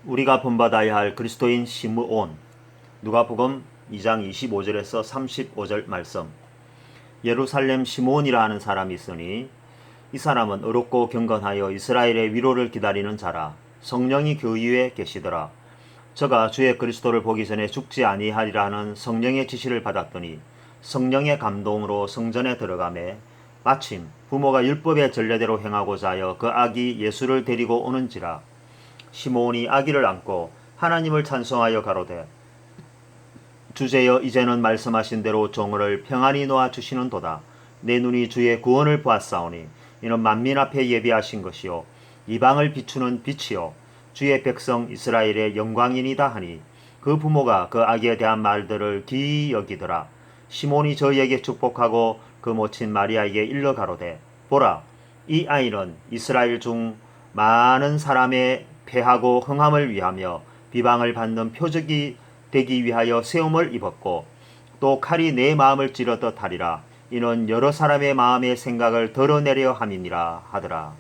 우리가 본받아야 할 그리스도인 시므온. 누가복음 2장 25절에서 35절 말씀. 예루살렘 시므온이라 하는 사람이 있으니 이 사람은 어렵고 경건하여 이스라엘의 위로를 기다리는 자라. 성령이 그 위에 계시더라. 저가 주의 그리스도를 보기 전에 죽지 아니하리라 하는 성령의 지시를 받았더니 성령의 감동으로 성전에 들어가매 마침 부모가 율법의 전례대로 행하고자 하여 그 아기 예수를 데리고 오는지라. 시므온이 아기를 안고 하나님을 찬송하여 가로되 주제여 이제는 말씀하신 대로 종을 평안히 놓아 주시는도다. 내 눈이 주의 구원을 보았사오니 이는 만민 앞에 예비하신 것이요 이방을 비추는 빛이요 주의 백성 이스라엘의 영광이니다 하니 그 부모가 그 아기에 대한 말들을 기이 여기더라. 시몬이 저희에게 축복하고 그 모친 마리아에게 일러 가로되 보라, 이 아이는 이스라엘 중 많은 사람의 패하고 흥함을 위하며 비방을 받는 표적이 되기 위하여 세움을 입었고 또 칼이 내 마음을 찌르듯 하리라. 이는 여러 사람의 마음의 생각을 덜어내려 함이니라 하더라.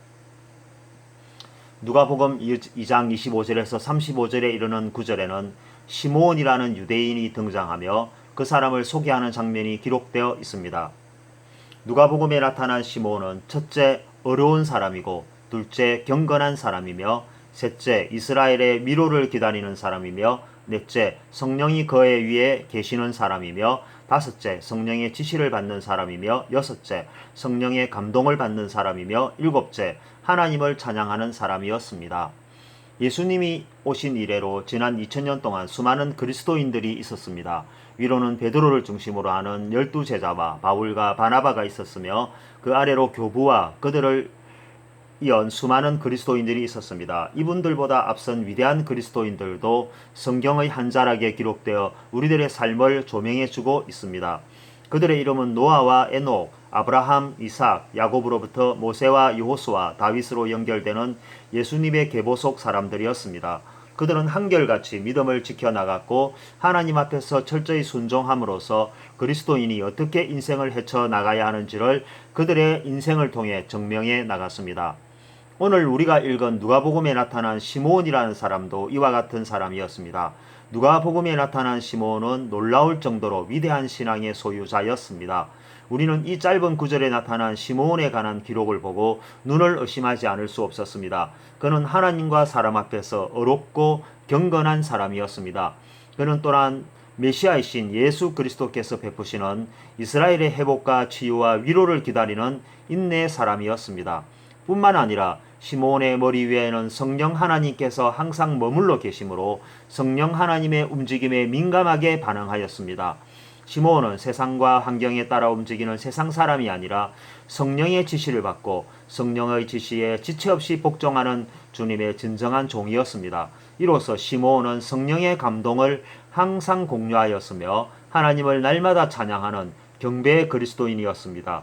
누가복음 2장 25절에서 35절에 이르는 구절에는 시므온이라는 유대인이 등장하며 그 사람을 소개하는 장면이 기록되어 있습니다. 누가복음에 나타난 시므온은 첫째 어려운 사람이고 둘째 경건한 사람이며 셋째 이스라엘의 위로를 기다리는 사람이며 넷째 성령이 그의 위에 계시는 사람이며 다섯째 성령의 지시를 받는 사람이며 여섯째 성령의 감동을 받는 사람이며 일곱째 하나님을 찬양하는 사람이었습니다. 예수님이 오신 이래로 지난 2000년 동안 수많은 그리스도인들이 있었습니다. 위로는 베드로를 중심으로 하는 12제자와 바울과 바나바가 있었으며 그 아래로 교부와 그들을 이은 수많은 그리스도인들이 있었습니다. 이분들보다 앞선 위대한 그리스도인들도 성경의 한 자락에 기록되어 우리들의 삶을 조명해주고 있습니다. 그들의 이름은 노아와 에녹, 아브라함, 이삭, 야곱으로부터 모세와 여호수아, 다윗으로 연결되는 예수님의 계보속 사람들이었습니다. 그들은 한결같이 믿음을 지켜나갔고 하나님 앞에서 철저히 순종함으로써 그리스도인이 어떻게 인생을 헤쳐나가야 하는지를 그들의 인생을 통해 증명해 나갔습니다. 오늘 우리가 읽은 누가복음에 나타난 시므온이라는 사람도 이와 같은 사람이었습니다. 누가복음에 나타난 시므온은 놀라울 정도로 위대한 신앙의 소유자였습니다. 우리는 이 짧은 구절에 나타난 시므온에 관한 기록을 보고 눈을 의심하지 않을 수 없었습니다. 그는 하나님과 사람 앞에서 어렵고 경건한 사람이었습니다. 그는 또한 메시아이신 예수 그리스도께서 베푸시는 이스라엘의 회복과 치유와 위로를 기다리는 인내의 사람이었습니다. 뿐만 아니라 시므온의 머리 위에는 성령 하나님께서 항상 머물러 계시므로 성령 하나님의 움직임에 민감하게 반응하였습니다. 시므온은 세상과 환경에 따라 움직이는 세상 사람이 아니라 성령의 지시를 받고 성령의 지시에 지체 없이 복종하는 주님의 진정한 종이었습니다. 이로써 시므온은 성령의 감동을 항상 공유하였으며 하나님을 날마다 찬양하는 경배의 그리스도인이었습니다.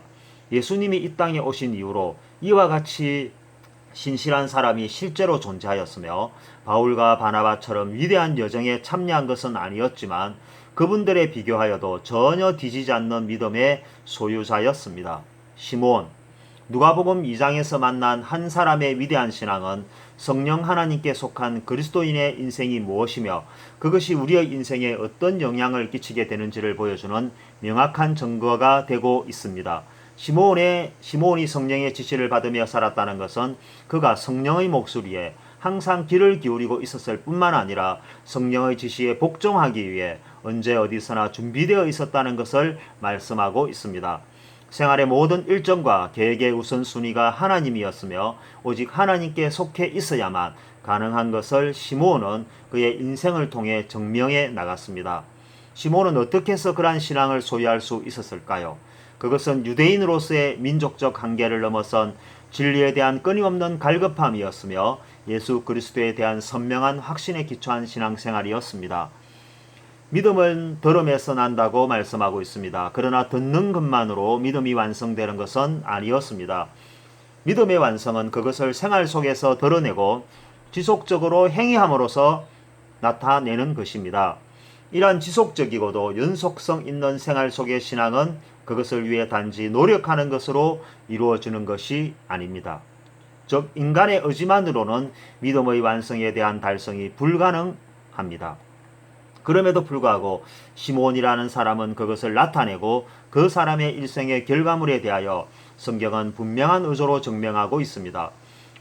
예수님이 이 땅에 오신 이후로 이와 같이 신실한 사람이 실제로 존재하였으며 바울과 바나바처럼 위대한 여정에 참여한 것은 아니었지만 그분들에 비교하여도 전혀 뒤지지 않는 믿음의 소유자였습니다. 시므온. 누가복음 2장에서 만난 한 사람의 위대한 신앙은 성령 하나님께 속한 그리스도인의 인생이 무엇이며 그것이 우리의 인생에 어떤 영향을 끼치게 되는지를 보여주는 명확한 증거가 되고 있습니다. 시므온이 성령의 지시를 받으며 살았다는 것은 그가 성령의 목소리에 항상 귀를 기울이고 있었을 뿐만 아니라 성령의 지시에 복종하기 위해 언제 어디서나 준비되어 있었다는 것을 말씀하고 있습니다. 생활의 모든 일정과 계획의 우선순위가 하나님이었으며 오직 하나님께 속해 있어야만 가능한 것을 시므온은 그의 인생을 통해 증명해 나갔습니다. 시므온은 어떻게 해서 그러한 신앙을 소유할 수 있었을까요? 그것은 유대인으로서의 민족적 한계를 넘어선 진리에 대한 끊임없는 갈급함이었으며 예수 그리스도에 대한 선명한 확신에 기초한 신앙생활이었습니다. 믿음은 들음에서 난다고 말씀하고 있습니다. 그러나 듣는 것만으로 믿음이 완성되는 것은 아니었습니다. 믿음의 완성은 그것을 생활 속에서 드러내고 지속적으로 행위함으로써 나타내는 것입니다. 이러한 지속적이고도 연속성 있는 생활 속의 신앙은 그것을 위해 단지 노력하는 것으로 이루어지는 것이 아닙니다. 즉 인간의 의지만으로는 믿음의 완성에 대한 달성이 불가능합니다. 그럼에도 불구하고 시몬이라는 사람은 그것을 나타내고 그 사람의 일생의 결과물에 대하여 성경은 분명한 의조로 증명하고 있습니다.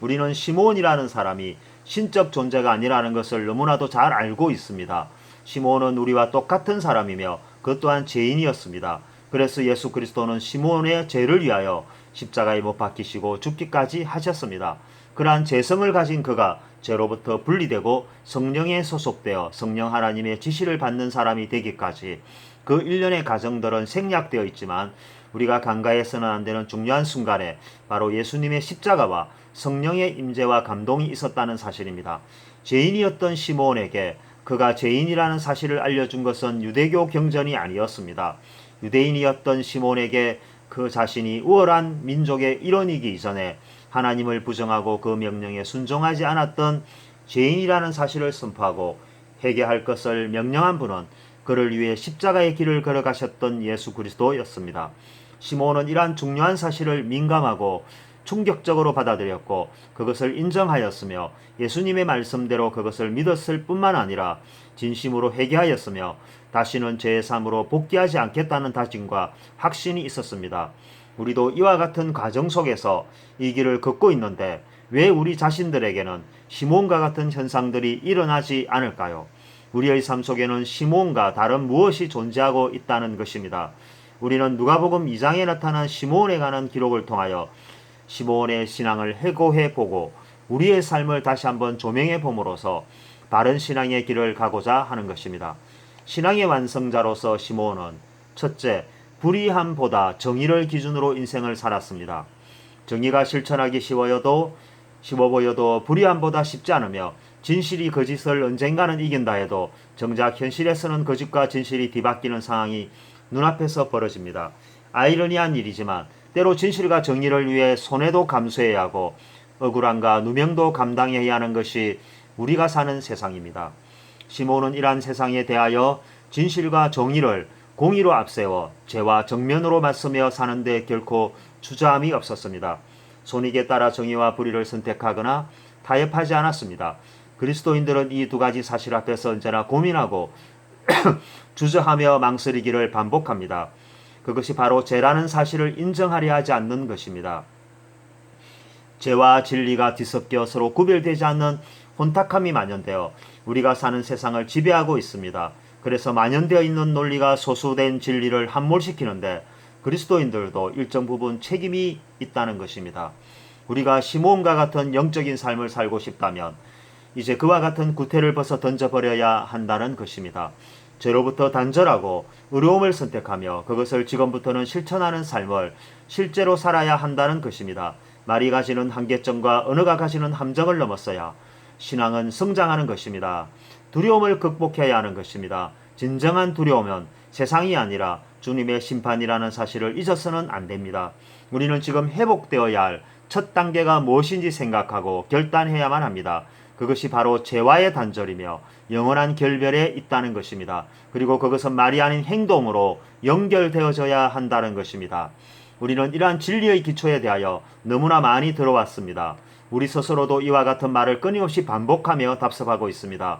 우리는 시몬이라는 사람이 신적 존재가 아니라는 것을 너무나도 잘 알고 있습니다. 시몬은 우리와 똑같은 사람이며 그 또한 죄인이었습니다. 그래서 예수 그리스도는 시몬의 죄를 위하여 십자가에 못 박히시고 죽기까지 하셨습니다. 그러한 죄성을 가진 그가 죄로부터 분리되고 성령에 소속되어 성령 하나님의 지시를 받는 사람이 되기까지 그 일련의 과정들은 생략되어 있지만 우리가 간과해서는 안 되는 중요한 순간에 바로 예수님의 십자가와 성령의 임재와 감동이 있었다는 사실입니다. 죄인이었던 시몬에게 그가 죄인이라는 사실을 알려준 것은 유대교 경전이 아니었습니다. 유대인이었던 시몬에게 그 자신이 우월한 민족의 일원이기 이전에 하나님을 부정하고 그 명령에 순종하지 않았던 죄인이라는 사실을 선포하고 회개할 것을 명령한 분은 그를 위해 십자가의 길을 걸어가셨던 예수 그리스도였습니다. 시몬은 이러한 중요한 사실을 민감하고 충격적으로 받아들였고 그것을 인정하였으며 예수님의 말씀대로 그것을 믿었을 뿐만 아니라 진심으로 회개하였으며 다시는 죄의 삶으로 복귀하지 않겠다는 다짐과 확신이 있었습니다. 우리도 이와 같은 과정 속에서 이 길을 걷고 있는데 왜 우리 자신들에게는 시몬과 같은 현상들이 일어나지 않을까요? 우리의 삶 속에는 시몬과 다른 무엇이 존재하고 있다는 것입니다. 우리는 누가복음 2장에 나타난 시몬에 관한 기록을 통하여 시몬의 신앙을 해고해 보고 우리의 삶을 다시 한번 조명해 봄으로써 바른 신앙의 길을 가고자 하는 것입니다. 신앙의 완성자로서 시몬은 첫째, 불의함보다 정의를 기준으로 인생을 살았습니다. 정의가 실천하기 쉬워 보여도 불의함보다 쉽지 않으며 진실이 거짓을 언젠가는 이긴다 해도 정작 현실에서는 거짓과 진실이 뒤바뀌는 상황이 눈앞에서 벌어집니다. 아이러니한 일이지만 때로 진실과 정의를 위해 손해도 감수해야 하고 억울함과 누명도 감당해야 하는 것이 우리가 사는 세상입니다. 시몬은 이러한 세상에 대하여 진실과 정의를 공의로 앞세워 죄와 정면으로 맞서며 사는데 결코 주저함이 없었습니다. 손익에 따라 정의와 불의를 선택하거나 타협하지 않았습니다. 그리스도인들은 이 두 가지 사실 앞에서 언제나 고민하고 주저하며 망설이기를 반복합니다. 그것이 바로 죄라는 사실을 인정하려 하지 않는 것입니다. 죄와 진리가 뒤섞여 서로 구별되지 않는 혼탁함이 만연되어 우리가 사는 세상을 지배하고 있습니다. 그래서 만연되어 있는 논리가 소수된 진리를 함몰시키는데 그리스도인들도 일정 부분 책임이 있다는 것입니다. 우리가 시몬과 같은 영적인 삶을 살고 싶다면 이제 그와 같은 구태를 벗어 던져버려야 한다는 것입니다. 죄로부터 단절하고 의로움을 선택하며 그것을 지금부터는 실천하는 삶을 실제로 살아야 한다는 것입니다. 말이 가지는 한계점과 언어가 가지는 함정을 넘었어야 신앙은 성장하는 것입니다. 두려움을 극복해야 하는 것입니다. 진정한 두려움은 세상이 아니라 주님의 심판이라는 사실을 잊어서는 안 됩니다. 우리는 지금 회복되어야 할 첫 단계가 무엇인지 생각하고 결단해야만 합니다. 그것이 바로 죄와의 단절이며 영원한 결별에 있다는 것입니다. 그리고 그것은 말이 아닌 행동으로 연결되어져야 한다는 것입니다. 우리는 이러한 진리의 기초에 대하여 너무나 많이 들어왔습니다. 우리 스스로도 이와 같은 말을 끊임없이 반복하며 답습하고 있습니다.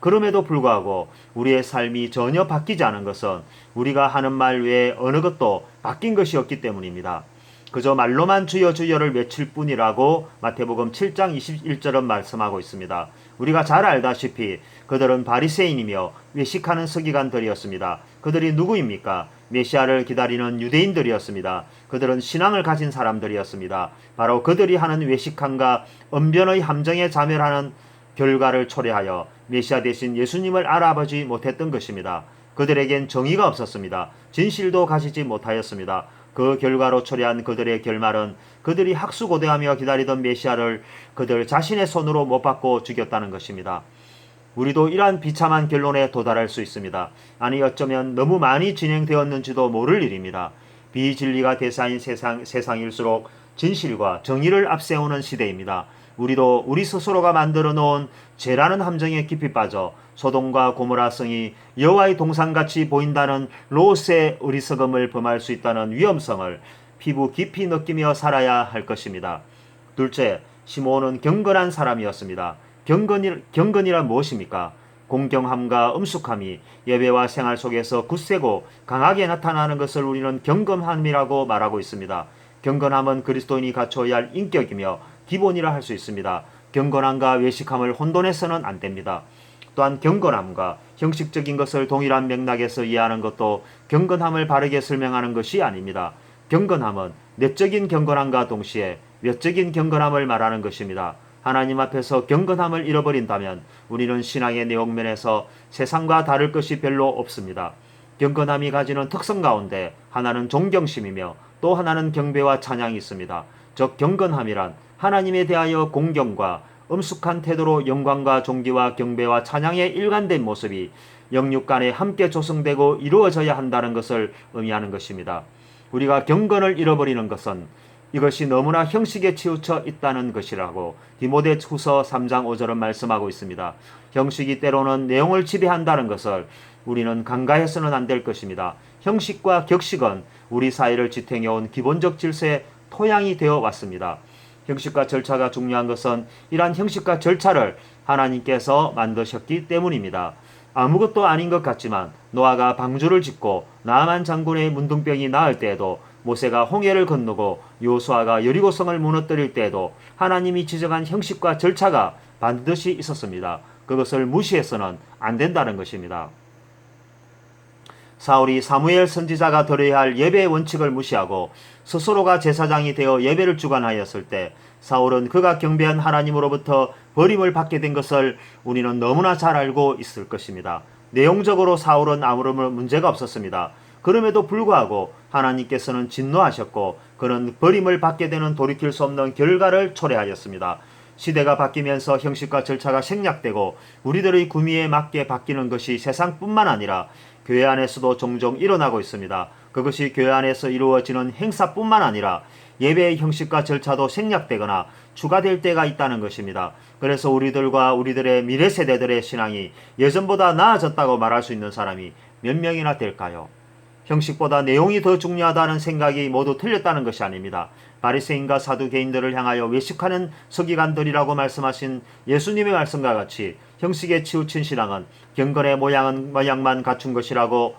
그럼에도 불구하고 우리의 삶이 전혀 바뀌지 않은 것은 우리가 하는 말 외에 어느 것도 바뀐 것이 없기 때문입니다. 그저 말로만 주여 주여를 외칠 뿐이라고 마태복음 7장 21절은 말씀하고 있습니다. 우리가 잘 알다시피 그들은 바리새인이며 외식하는 서기관들이었습니다. 그들이 누구입니까? 메시아를 기다리는 유대인들이었습니다. 그들은 신앙을 가진 사람들이었습니다. 바로 그들이 하는 외식함과 언변의 함정에 자멸하는 결과를 초래하여 메시아 대신 예수님을 알아보지 못했던 것입니다. 그들에겐 정의가 없었습니다. 진실도 가지지 못하였습니다. 그 결과로 초래한 그들의 결말은 그들이 학수고대하며 기다리던 메시아를 그들 자신의 손으로 못 받고 죽였다는 것입니다. 우리도 이러한 비참한 결론에 도달할 수 있습니다. 아니 어쩌면 너무 많이 진행되었는지도 모를 일입니다. 비진리가 대사인 세상일수록 진실과 정의를 앞세우는 시대입니다. 우리도 우리 스스로가 만들어 놓은 죄라는 함정에 깊이 빠져 소돔과 고모라 성이 여호와의 동산같이 보인다는 롯의 어리석음을 범할 수 있다는 위험성을 피부 깊이 느끼며 살아야 할 것입니다. 둘째, 시므온은 경건한 사람이었습니다. 경건이란 무엇입니까? 공경함과 엄숙함이 예배와 생활 속에서 굳세고 강하게 나타나는 것을 우리는 경건함이라고 말하고 있습니다. 경건함은 그리스도인이 갖춰야 할 인격이며 기본이라 할 수 있습니다. 경건함과 외식함을 혼돈해서는 안 됩니다. 또한 경건함과 형식적인 것을 동일한 맥락에서 이해하는 것도 경건함을 바르게 설명하는 것이 아닙니다. 경건함은 내적인 경건함과 동시에 외적인 경건함을 말하는 것입니다. 하나님 앞에서 경건함을 잃어버린다면 우리는 신앙의 내용면에서 세상과 다를 것이 별로 없습니다. 경건함이 가지는 특성 가운데 하나는 존경심이며 또 하나는 경배와 찬양이 있습니다. 즉 경건함이란 하나님에 대하여 공경과 엄숙한 태도로 영광과 존귀와 경배와 찬양의 일관된 모습이 영육 간에 함께 조성되고 이루어져야 한다는 것을 의미하는 것입니다. 우리가 경건을 잃어버리는 것은 이것이 너무나 형식에 치우쳐 있다는 것이라고 디모데후서 3장 5절은 말씀하고 있습니다. 형식이 때로는 내용을 지배한다는 것을 우리는 간과해서는 안 될 것입니다. 형식과 격식은 우리 사회를 지탱해온 기본적 질서의 토양이 되어 왔습니다. 형식과 절차가 중요한 것은 이러한 형식과 절차를 하나님께서 만드셨기 때문입니다. 아무것도 아닌 것 같지만 노아가 방주를 짓고 나아만 장군의 문둥병이 나을 때에도 모세가 홍해를 건너고 요수아가 여리고성을 무너뜨릴 때에도 하나님이 지정한 형식과 절차가 반드시 있었습니다. 그것을 무시해서는 안 된다는 것입니다. 사울이 사무엘 선지자가 들어야 할 예배의 원칙을 무시하고 스스로가 제사장이 되어 예배를 주관하였을 때 사울은 그가 경배한 하나님으로부터 버림을 받게 된 것을 우리는 너무나 잘 알고 있을 것입니다. 내용적으로 사울은 아무런 문제가 없었습니다. 그럼에도 불구하고 하나님께서는 진노하셨고 그는 버림을 받게 되는 돌이킬 수 없는 결과를 초래하였습니다. 시대가 바뀌면서 형식과 절차가 생략되고 우리들의 구미에 맞게 바뀌는 것이 세상뿐만 아니라 교회 안에서도 종종 일어나고 있습니다. 그것이 교회 안에서 이루어지는 행사뿐만 아니라 예배의 형식과 절차도 생략되거나 추가될 때가 있다는 것입니다. 그래서 우리들과 우리들의 미래 세대들의 신앙이 예전보다 나아졌다고 말할 수 있는 사람이 몇 명이나 될까요? 형식보다 내용이 더 중요하다는 생각이 모두 틀렸다는 것이 아닙니다. 바리새인과 사두개인들을 향하여 외식하는 서기관들이라고 말씀하신 예수님의 말씀과 같이 형식에 치우친 신앙은 경건의 모양만 갖춘 것이라고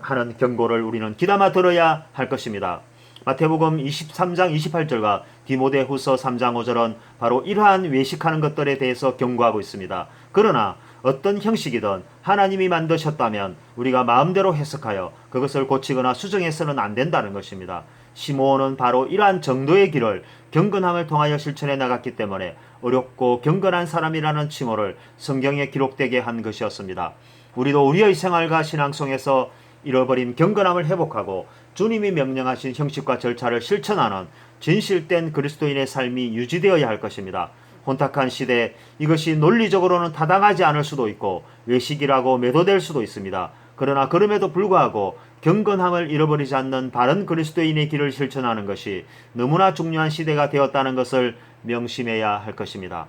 하는 경고를 우리는 귀담아 들어야 할 것입니다. 마태복음 23장 28절과 디모데후서 3장 5절은 바로 이러한 외식하는 것들에 대해서 경고하고 있습니다. 그러나 어떤 형식이든 하나님이 만드셨다면 우리가 마음대로 해석하여 그것을 고치거나 수정해서는 안 된다는 것입니다. 시므온은 바로 이러한 정도의 길을 경건함을 통하여 실천해 나갔기 때문에 어렵고 경건한 사람이라는 칭호를 성경에 기록되게 한 것이었습니다. 우리도 우리의 생활과 신앙 속에서 잃어버린 경건함을 회복하고 주님이 명령하신 형식과 절차를 실천하는 진실된 그리스도인의 삶이 유지되어야 할 것입니다. 혼탁한 시대에 이것이 논리적으로는 타당하지 않을 수도 있고 외식이라고 매도될 수도 있습니다. 그러나 그럼에도 불구하고 경건함을 잃어버리지 않는 바른 그리스도인의 길을 실천하는 것이 너무나 중요한 시대가 되었다는 것을 명심해야 할 것입니다.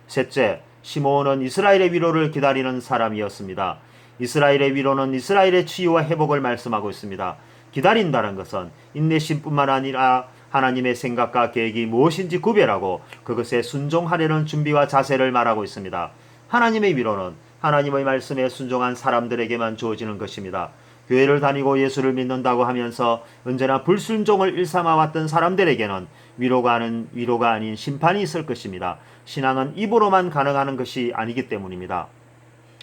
셋째, 시므온은 이스라엘의 위로를 기다리는 사람이었습니다. 이스라엘의 위로는 이스라엘의 치유와 회복을 말씀하고 있습니다. 기다린다는 것은 인내심뿐만 아니라 하나님의 생각과 계획이 무엇인지 구별하고 그것에 순종하려는 준비와 자세를 말하고 있습니다. 하나님의 위로는 하나님의 말씀에 순종한 사람들에게만 주어지는 것입니다. 교회를 다니고 예수를 믿는다고 하면서 언제나 불순종을 일삼아왔던 사람들에게는 위로가 아닌 심판이 있을 것입니다. 신앙은 입으로만 가능한 것이 아니기 때문입니다.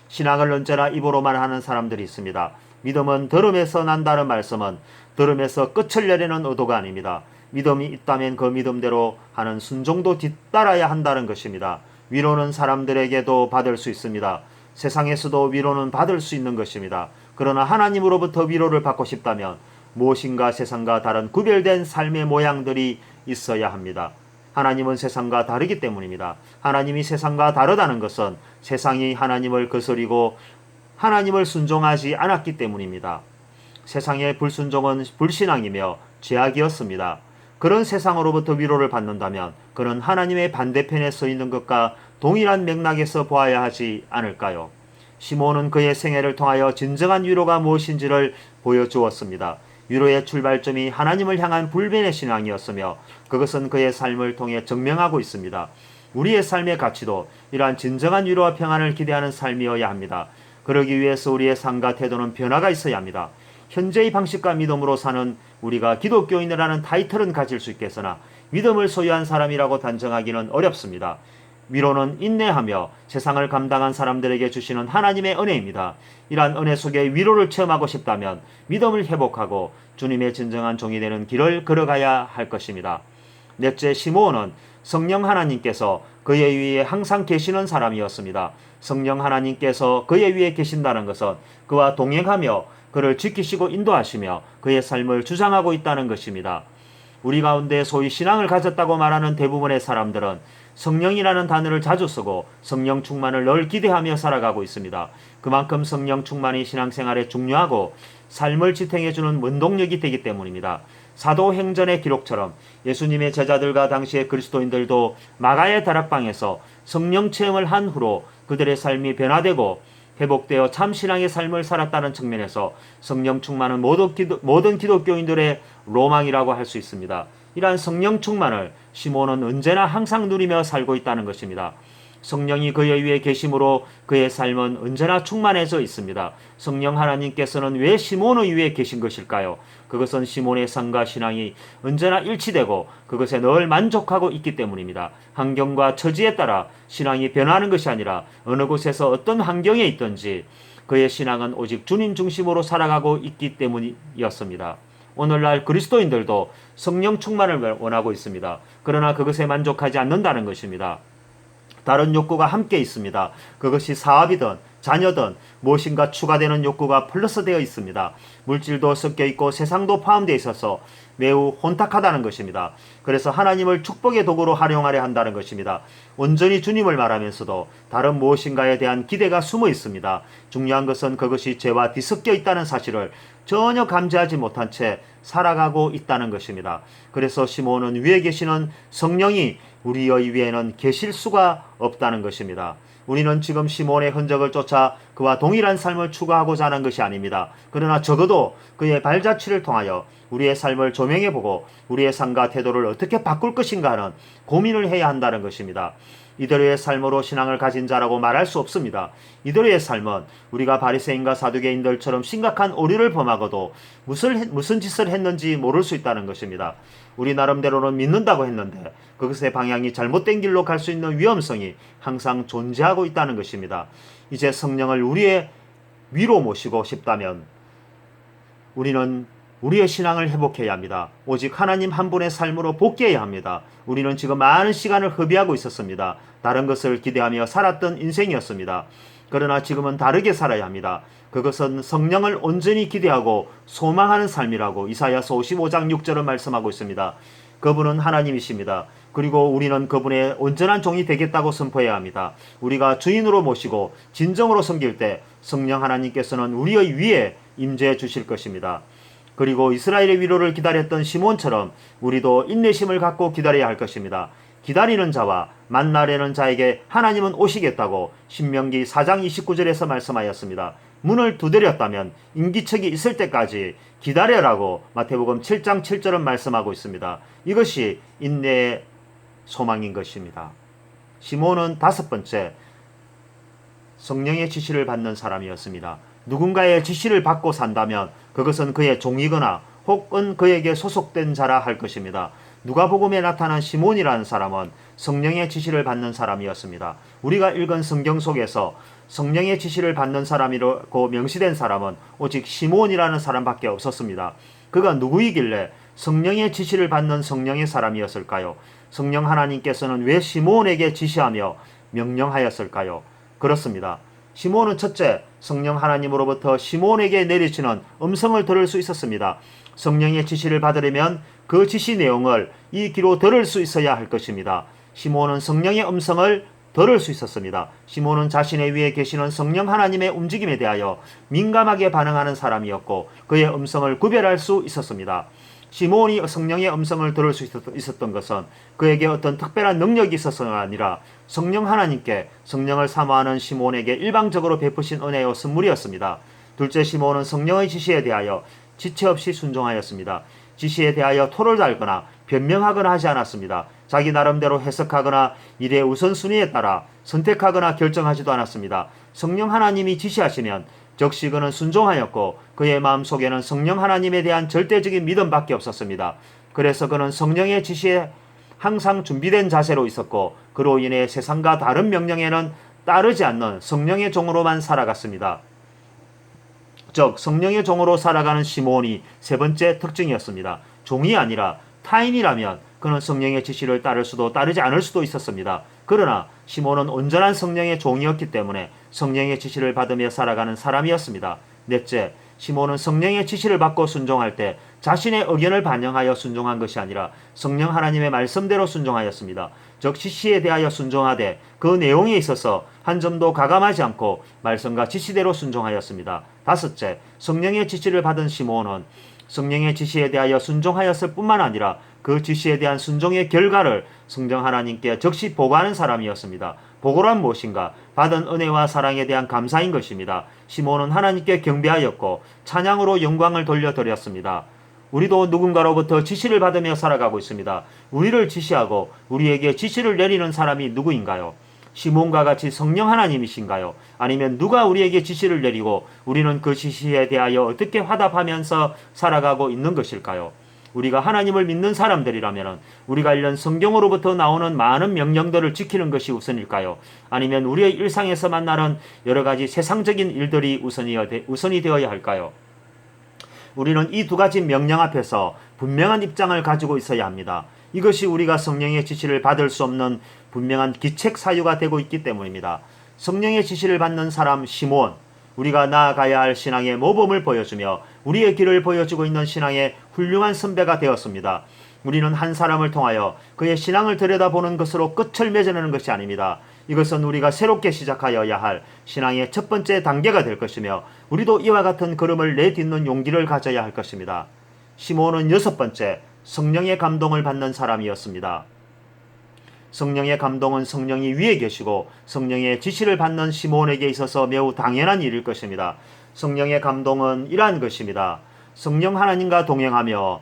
신앙을 언제나 입으로만 하는 사람들이 있습니다. 믿음은 들음에서 난다는 말씀은 들음에서 끝을 내려는 의도가 아닙니다. 믿음이 있다면 그 믿음대로 하는 순종도 뒤따라야 한다는 것입니다. 위로는 사람들에게도 받을 수 있습니다. 세상에서도 위로는 받을 수 있는 것입니다. 그러나 하나님으로부터 위로를 받고 싶다면 무엇인가 세상과 다른 구별된 삶의 모양들이 있어야 합니다. 하나님은 세상과 다르기 때문입니다. 하나님이 세상과 다르다는 것은 세상이 하나님을 거스리고 하나님을 순종하지 않았기 때문입니다. 세상의 불순종은 불신앙이며 죄악이었습니다. 그런 세상으로부터 위로를 받는다면 그는 하나님의 반대편에 서 있는 것과 동일한 맥락에서 보아야 하지 않을까요? 시므온은 그의 생애를 통하여 진정한 위로가 무엇인지를 보여주었습니다. 위로의 출발점이 하나님을 향한 불변의 신앙이었으며 그것은 그의 삶을 통해 증명하고 있습니다. 우리의 삶의 가치도 이러한 진정한 위로와 평안을 기대하는 삶이어야 합니다. 그러기 위해서 우리의 삶과 태도는 변화가 있어야 합니다. 현재의 방식과 믿음으로 사는 우리가 기독교인이라는 타이틀은 가질 수 있겠으나 믿음을 소유한 사람이라고 단정하기는 어렵습니다. 위로는 인내하며 세상을 감당한 사람들에게 주시는 하나님의 은혜입니다. 이러한 은혜 속에 위로를 체험하고 싶다면 믿음을 회복하고 주님의 진정한 종이 되는 길을 걸어가야 할 것입니다. 넷째, 시므온은 성령 하나님께서 그의 위에 항상 계시는 사람이었습니다. 성령 하나님께서 그의 위에 계신다는 것은 그와 동행하며 그를 지키시고 인도하시며 그의 삶을 주장하고 있다는 것입니다. 우리 가운데 소위 신앙을 가졌다고 말하는 대부분의 사람들은 성령이라는 단어를 자주 쓰고 성령 충만을 늘 기대하며 살아가고 있습니다. 그만큼 성령 충만이 신앙생활에 중요하고 삶을 지탱해주는 원동력이 되기 때문입니다. 사도행전의 기록처럼 예수님의 제자들과 당시의 그리스도인들도 마가의 다락방에서 성령 체험을 한 후로 그들의 삶이 변화되고 회복되어 참신앙의 삶을 살았다는 측면에서 성령 충만은 모든 기독교인들의 로망이라고 할 수 있습니다. 이러한 성령 충만을 시몬은 언제나 항상 누리며 살고 있다는 것입니다. 성령이 그의 위에 계심으로 그의 삶은 언제나 충만해져 있습니다. 성령 하나님께서는 왜 시몬의 위에 계신 것일까요? 그것은 시몬의 삶과 신앙이 언제나 일치되고 그것에 늘 만족하고 있기 때문입니다. 환경과 처지에 따라 신앙이 변하는 것이 아니라 어느 곳에서 어떤 환경에 있든지 그의 신앙은 오직 주님 중심으로 살아가고 있기 때문이었습니다. 오늘날 그리스도인들도 성령 충만을 원하고 있습니다. 그러나 그것에 만족하지 않는다는 것입니다. 다른 욕구가 함께 있습니다. 그것이 사업이든 자녀든 무엇인가 추가되는 욕구가 플러스되어 있습니다. 물질도 섞여 있고 세상도 포함되어 있어서 매우 혼탁하다는 것입니다. 그래서 하나님을 축복의 도구로 활용하려 한다는 것입니다. 온전히 주님을 말하면서도 다른 무엇인가에 대한 기대가 숨어 있습니다. 중요한 것은 그것이 죄와 뒤섞여 있다는 사실을 전혀 감지하지 못한 채 살아가고 있다는 것입니다. 그래서 시몬은 위에 계시는 성령이 우리의 위에는 계실 수가 없다는 것입니다. 우리는 지금 시몬의 흔적을 쫓아 그와 동일한 삶을 추구하고자 하는 것이 아닙니다. 그러나 적어도 그의 발자취를 통하여 우리의 삶을 조명해보고 우리의 삶과 태도를 어떻게 바꿀 것인가 하는 고민을 해야 한다는 것입니다. 이대로의 삶으로 신앙을 가진 자라고 말할 수 없습니다. 이대로의 삶은 우리가 바리새인과 사두개인들처럼 심각한 오류를 범하고도 무슨 짓을 했는지 모를 수 있다는 것입니다. 우리 나름대로는 믿는다고 했는데 그것의 방향이 잘못된 길로 갈 수 있는 위험성이 항상 존재하고 있다는 것입니다. 이제 성령을 우리의 위로 모시고 싶다면 우리는 우리의 신앙을 회복해야 합니다. 오직 하나님 한 분의 삶으로 복귀해야 합니다. 우리는 지금 많은 시간을 허비하고 있었습니다. 다른 것을 기대하며 살았던 인생이었습니다. 그러나 지금은 다르게 살아야 합니다. 그것은 성령을 온전히 기대하고 소망하는 삶이라고 이사야서 55장 6절은 말씀하고 있습니다. 그분은 하나님이십니다. 그리고 우리는 그분의 온전한 종이 되겠다고 선포해야 합니다. 우리가 주인으로 모시고 진정으로 섬길 때 성령 하나님께서는 우리의 위에 임재해 주실 것입니다. 그리고 이스라엘의 위로를 기다렸던 시몬처럼 우리도 인내심을 갖고 기다려야 할 것입니다. 기다리는 자와 만나려는 자에게 하나님은 오시겠다고 신명기 4장 29절에서 말씀하였습니다. 문을 두드렸다면 인기척이 있을 때까지 기다려라고 마태복음 7장 7절은 말씀하고 있습니다. 이것이 인내의 소망인 것입니다. 시몬은 다섯 번째, 성령의 지시를 받는 사람이었습니다. 누군가의 지시를 받고 산다면 그것은 그의 종이거나 혹은 그에게 소속된 자라 할 것입니다. 누가복음에 나타난 시몬이라는 사람은 성령의 지시를 받는 사람이었습니다. 우리가 읽은 성경 속에서 성령의 지시를 받는 사람이라고 명시된 사람은 오직 시몬이라는 사람밖에 없었습니다. 그가 누구이길래 성령의 지시를 받는 성령의 사람이었을까요? 성령 하나님께서는 왜 시몬에게 지시하며 명령하였을까요? 그렇습니다. 시몬은 첫째, 성령 하나님으로부터 시몬에게 내리치는 음성을 들을 수 있었습니다. 성령의 지시를 받으려면 그 지시 내용을 이 귀로 들을 수 있어야 할 것입니다. 시몬은 성령의 음성을 들을 수 있었습니다. 시몬은 자신의 위에 계시는 성령 하나님의 움직임에 대하여 민감하게 반응하는 사람이었고 그의 음성을 구별할 수 있었습니다. 시몬이 성령의 음성을 들을 수 있었던 것은 그에게 어떤 특별한 능력이 있어서가 아니라 성령 하나님께 성령을 사모하는 시몬에게 일방적으로 베푸신 은혜요 선물이었습니다. 둘째, 시몬은 성령의 지시에 대하여 지체 없이 순종하였습니다. 지시에 대하여 토를 달거나 변명하거나 하지 않았습니다. 자기 나름대로 해석하거나 일의 우선순위에 따라 선택하거나 결정하지도 않았습니다. 성령 하나님이 지시하시면 즉시 그는 순종하였고 그의 마음속에는 성령 하나님에 대한 절대적인 믿음밖에 없었습니다. 그래서 그는 성령의 지시에 항상 준비된 자세로 있었고 그로 인해 세상과 다른 명령에는 따르지 않는 성령의 종으로만 살아갔습니다. 즉 성령의 종으로 살아가는 시므온이 세 번째 특징이었습니다. 종이 아니라 타인이라면 그는 성령의 지시를 따를 수도 따르지 않을 수도 있었습니다. 그러나 시므온은 온전한 성령의 종이었기 때문에 성령의 지시를 받으며 살아가는 사람이었습니다. 넷째, 시므온은 성령의 지시를 받고 순종할 때 자신의 의견을 반영하여 순종한 것이 아니라 성령 하나님의 말씀대로 순종하였습니다. 즉 지시에 대하여 순종하되 그 내용에 있어서 한 점도 가감하지 않고 말씀과 지시대로 순종하였습니다. 다섯째, 성령의 지시를 받은 시므온은 성령의 지시에 대하여 순종하였을 뿐만 아니라 그 지시에 대한 순종의 결과를 성령 하나님께 즉시 보고하는 사람이었습니다. 보고란 무엇인가? 받은 은혜와 사랑에 대한 감사인 것입니다. 시므온은 하나님께 경배하였고 찬양으로 영광을 돌려드렸습니다. 우리도 누군가로부터 지시를 받으며 살아가고 있습니다. 우리를 지시하고 우리에게 지시를 내리는 사람이 누구인가요? 시므온과 같이 성령 하나님이신가요? 아니면 누가 우리에게 지시를 내리고 우리는 그 지시에 대하여 어떻게 화답하면서 살아가고 있는 것일까요? 우리가 하나님을 믿는 사람들이라면 우리가 읽는 성경으로부터 나오는 많은 명령들을 지키는 것이 우선일까요? 아니면 우리의 일상에서 만나는 여러 가지 세상적인 일들이 우선이 되어야 할까요? 우리는 이 두 가지 명령 앞에서 분명한 입장을 가지고 있어야 합니다. 이것이 우리가 성령의 지시를 받을 수 없는 분명한 기책 사유가 되고 있기 때문입니다. 성령의 지시를 받는 사람 시므온, 우리가 나아가야 할 신앙의 모범을 보여주며 우리의 길을 보여주고 있는 신앙의 훌륭한 선배가 되었습니다. 우리는 한 사람을 통하여 그의 신앙을 들여다보는 것으로 끝을 맺어내는 것이 아닙니다. 이것은 우리가 새롭게 시작하여야 할 신앙의 첫 번째 단계가 될 것이며 우리도 이와 같은 걸음을 내딛는 용기를 가져야 할 것입니다. 시므온은 여섯 번째, 성령의 감동을 받는 사람이었습니다. 성령의 감동은 성령이 위에 계시고 성령의 지시를 받는 시므온에게 있어서 매우 당연한 일일 것입니다. 성령의 감동은 이러한 것입니다. 성령 하나님과 동행하며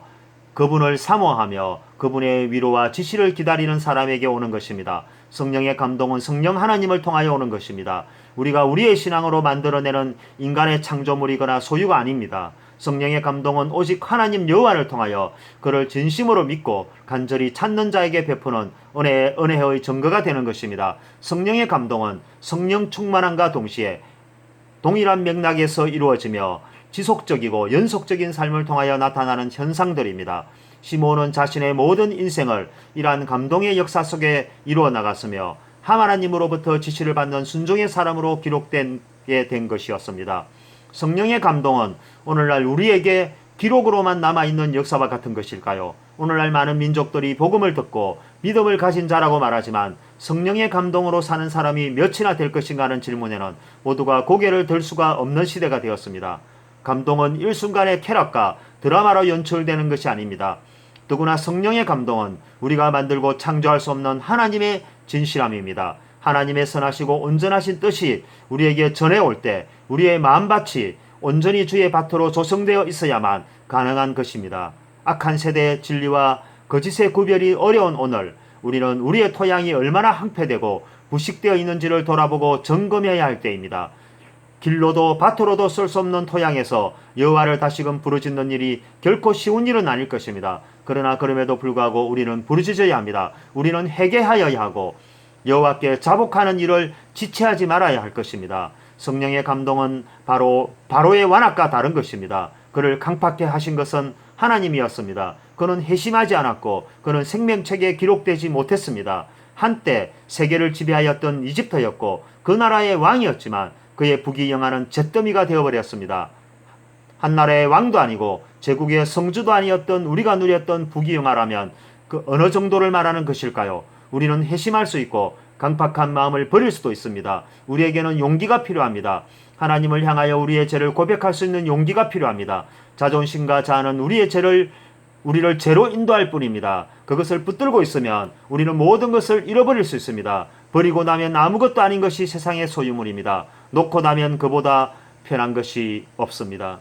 그분을 사모하며 그분의 위로와 지시를 기다리는 사람에게 오는 것입니다. 성령의 감동은 성령 하나님을 통하여 오는 것입니다. 우리가 우리의 신앙으로 만들어내는 인간의 창조물이거나 소유가 아닙니다. 성령의 감동은 오직 하나님 여호와를 통하여 그를 진심으로 믿고 간절히 찾는 자에게 베푸는 은혜의 증거가 되는 것입니다. 성령의 감동은 성령 충만함과 동시에 동일한 맥락에서 이루어지며 지속적이고 연속적인 삶을 통하여 나타나는 현상들입니다. 시므온은 자신의 모든 인생을 이러한 감동의 역사 속에 이루어 나갔으며 하나님으로부터 지시를 받는 순종의 사람으로 기록되게 된 것이었습니다. 성령의 감동은 오늘날 우리에게 기록으로만 남아있는 역사와 같은 것일까요? 오늘날 많은 민족들이 복음을 듣고 믿음을 가진 자라고 말하지만 성령의 감동으로 사는 사람이 몇이나 될 것인가 하는 질문에는 모두가 고개를 들 수가 없는 시대가 되었습니다. 감동은 일순간의 쾌락과 드라마로 연출되는 것이 아닙니다. 더구나 성령의 감동은 우리가 만들고 창조할 수 없는 하나님의 진실함입니다. 하나님의 선하시고 온전하신 뜻이 우리에게 전해올 때 우리의 마음밭이 온전히 주의 밭으로 조성되어 있어야만 가능한 것입니다. 악한 세대의 진리와 거짓의 구별이 어려운 오늘, 우리는 우리의 토양이 얼마나 황폐되고 부식되어 있는지를 돌아보고 점검해야 할 때입니다. 길로도 밭으로도 쓸 수 없는 토양에서 여호와를 다시금 부르짖는 일이 결코 쉬운 일은 아닐 것입니다. 그러나 그럼에도 불구하고 우리는 부르짖어야 합니다. 우리는 회개하여야 하고 여호와께 자복하는 일을 지체하지 말아야 할 것입니다. 성령의 감동은 바로의 완악과 다른 것입니다. 그를 강팍해 하신 것은 하나님이었습니다. 그는 회심하지 않았고 그는 생명책에 기록되지 못했습니다. 한때 세계를 지배하였던 이집트였고 그 나라의 왕이었지만 그의 부귀영화는 잿더미가 되어버렸습니다. 한 나라의 왕도 아니고 제국의 성주도 아니었던 우리가 누렸던 부귀영화라면 그 어느 정도를 말하는 것일까요? 우리는 회심할 수 있고 강팍한 마음을 버릴 수도 있습니다. 우리에게는 용기가 필요합니다. 하나님을 향하여 우리의 죄를 고백할 수 있는 용기가 필요합니다. 자존심과 자아는 우리를 죄로 인도할 뿐입니다. 그것을 붙들고 있으면 우리는 모든 것을 잃어버릴 수 있습니다. 버리고 나면 아무것도 아닌 것이 세상의 소유물입니다. 놓고 나면 그보다 편한 것이 없습니다.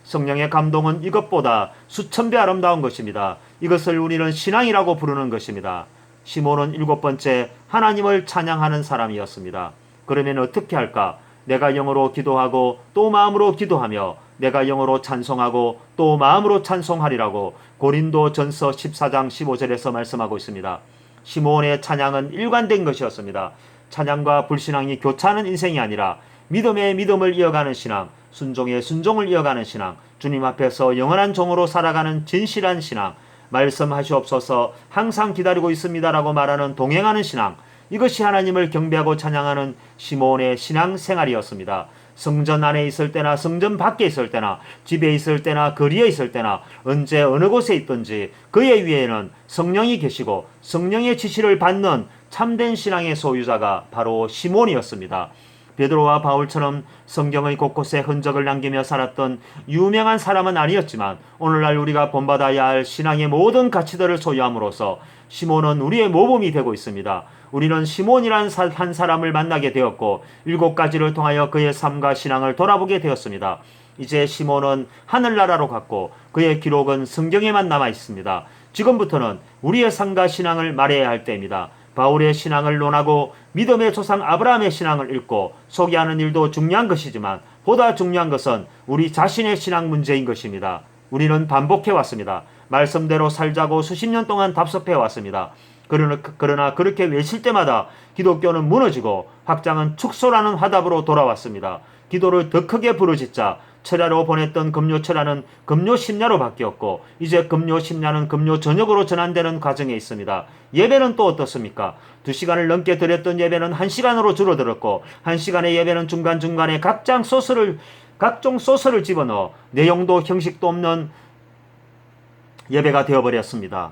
성령의 감동은 이것보다 수천 배 아름다운 것입니다. 이것을 우리는 신앙이라고 부르는 것입니다. 시몬은 7번째 하나님을 찬양하는 사람이었습니다. 그러면 어떻게 할까? 내가 영어로 기도하고 또 마음으로 기도하며 내가 영어로 찬송하고 또 마음으로 찬송하리라고 고린도전서 14장 15절에서 말씀하고 있습니다. 시몬의 찬양은 일관된 것이었습니다. 찬양과 불신앙이 교차하는 인생이 아니라 믿음의 믿음을 이어가는 신앙, 순종의 순종을 이어가는 신앙, 주님 앞에서 영원한 종으로 살아가는 진실한 신앙, 말씀하시옵소서 항상 기다리고 있습니다라고 말하는 동행하는 신앙, 이것이 하나님을 경배하고 찬양하는 시몬의 신앙생활이었습니다. 성전 안에 있을 때나 성전 밖에 있을 때나 집에 있을 때나 거리에 있을 때나 언제 어느 곳에 있든지 그의 위에는 성령이 계시고 성령의 지시를 받는 참된 신앙의 소유자가 바로 시몬이었습니다. 베드로와 바울처럼 성경의 곳곳에 흔적을 남기며 살았던 유명한 사람은 아니었지만 오늘날 우리가 본받아야 할 신앙의 모든 가치들을 소유함으로써 시몬은 우리의 모범이 되고 있습니다. 우리는 시몬이란 한 사람을 만나게 되었고 7가지를 통하여 그의 삶과 신앙을 돌아보게 되었습니다. 이제 시몬은 하늘나라로 갔고 그의 기록은 성경에만 남아 있습니다. 지금부터는 우리의 삶과 신앙을 말해야 할 때입니다. 바울의 신앙을 논하고 믿음의 조상 아브라함의 신앙을 읽고 소개하는 일도 중요한 것이지만 보다 중요한 것은 우리 자신의 신앙 문제인 것입니다. 우리는 반복해 왔습니다. 말씀대로 살자고 수십 년 동안 답습해 왔습니다. 그러나 그렇게 외칠 때마다 기독교는 무너지고 확장은 축소라는 화답으로 돌아왔습니다. 기도를 더 크게 부르짖자 철야로 보냈던 금요 철야는 금요 심야로 바뀌었고 이제 금요 심야는 금요 저녁으로 전환되는 과정에 있습니다. 예배는 또 어떻습니까? 2시간을 넘게 드렸던 예배는 1시간으로 줄어들었고 1시간의 예배는 중간중간에 각종 소스를 집어넣어 내용도 형식도 없는 예배가 되어버렸습니다.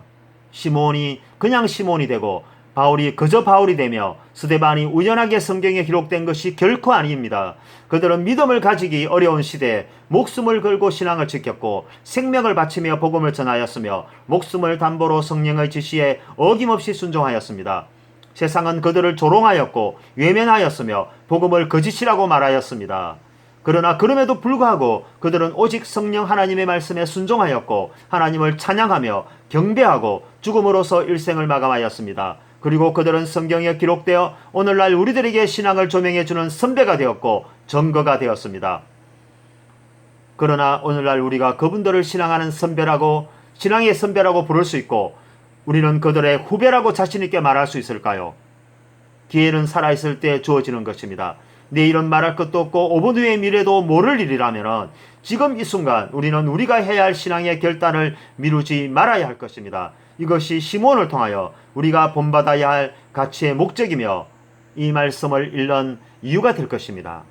시몬이 그냥 시몬이 되고 바울이 그저 바울이 되며 스데반이 우연하게 성경에 기록된 것이 결코 아닙니다. 그들은 믿음을 가지기 어려운 시대에 목숨을 걸고 신앙을 지켰고 생명을 바치며 복음을 전하였으며 목숨을 담보로 성령의 지시에 어김없이 순종하였습니다. 세상은 그들을 조롱하였고 외면하였으며 복음을 거짓이라고 말하였습니다. 그러나 그럼에도 불구하고 그들은 오직 성령 하나님의 말씀에 순종하였고 하나님을 찬양하며 경배하고 죽음으로써 일생을 마감하였습니다. 그리고 그들은 성경에 기록되어 오늘날 우리들에게 신앙을 조명해주는 선배가 되었고 증거가 되었습니다. 그러나 오늘날 우리가 그분들을 신앙의 선배라고 부를 수 있고 우리는 그들의 후배라고 자신있게 말할 수 있을까요? 기회는 살아있을 때 주어지는 것입니다. 내일은 말할 것도 없고 5분 후의 미래도 모를 일이라면 지금 이 순간 우리는 우리가 해야 할 신앙의 결단을 미루지 말아야 할 것입니다. 이것이 시몬을 통하여 우리가 본받아야 할 가치의 목적이며 이 말씀을 읽는 이유가 될 것입니다.